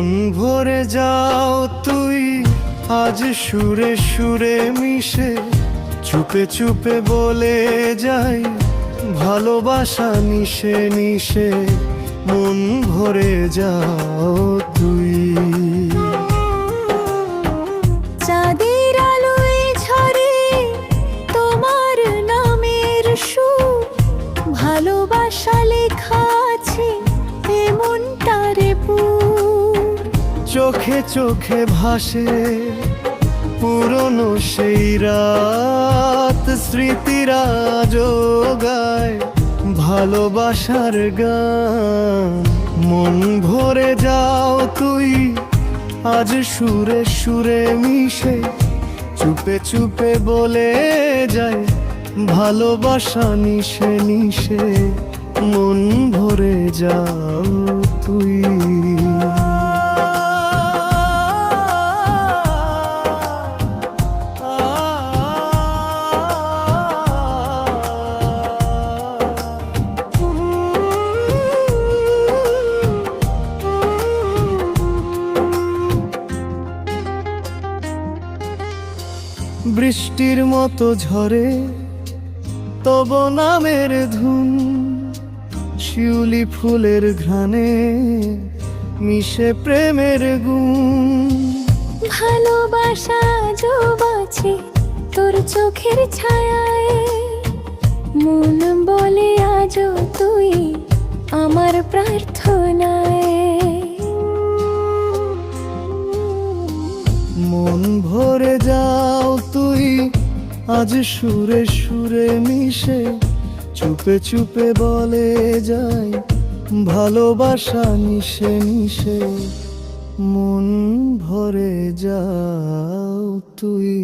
মন ভরে যাও তুই আজ সুরে সুরে মিশে, চুপে চুপে বলে যাই ভালোবাসা নিশে নিশে। মন ভরে যাও তুই। চাঁদের আলোয় ঝরে তোমার নামের সুর, ভালোবাসা লেখা আছে এমনটারে পুর। চোখে চোখে ভাসে পুরনো সেই রাত, স্মৃতিরা জোগায় ভালোবাসার গান। মন ভরে যাও তুই আজ সুরে সুরে মিশে, চুপে চুপে বলে যায় ভালোবাসা নিশে নিশে। মন ভরে যাও তুই। বৃষ্টির মতো ঝরে তব নামের ধুন, শিউলি ফুলের ঘ্রাণে মিশে প্রেমের গুণ। ভালোবাসা জবাছে তোর চোখের ছায়ায়, মন বলে আজও তুই আমার প্রার্থনায়। মন ভরে যাও তুই আজ সুরে সুরে মিশে, চুপে চুপে বলে যাই ভালোবাসা নিশে নিশে। মন ভরে যাও তুই।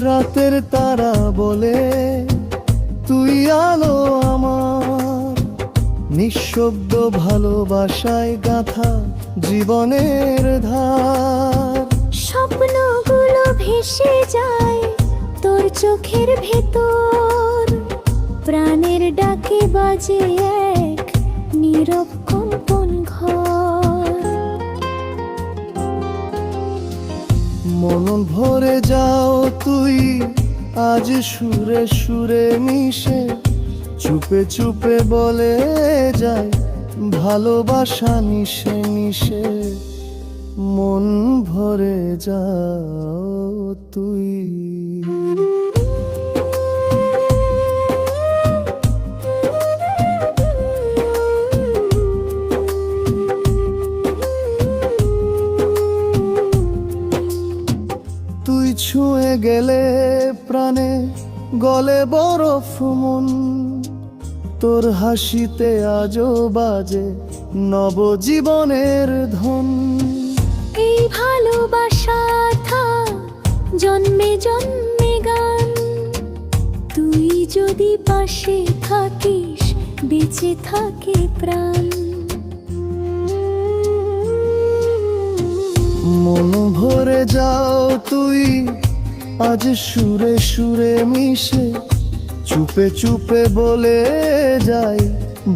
রাতের তারা বলে তুই আলো আমার, নিঃশব্দ ভালোবাসায় গাথা জীবনের ধার। স্বপ্নগুলো ভেসে যায় তোর চোখের ভেতর, প্রাণের ডাকে বাজে এক নীরব কম্পন ঘর। মন ভরে যাও তুই আজ সুরে সুরে মিশে, চুপে চুপে বলে যায় ভালোবাসা নিশে নিশে। মন ভরে যাও তুই। তুই ছুঁয়ে গেলে প্রাণে গলে বরফ মন, তোর হাসিতে আজও বাজে নবজীবনের ধন। এই ভালোবাসা থাক জন্মে জন্মে গান, তুই যদি পাশে থাকিস বেঁচে থাকে প্রাণ। মন ভরে যাও তুই আজ সুরে সুরে মিশে, চুপে চুপে বলে যাই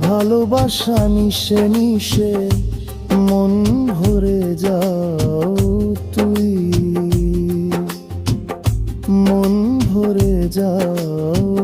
ভালোবাসা নিশে নিশে। মন ভরে যাও তুই। মন ভরে যাও।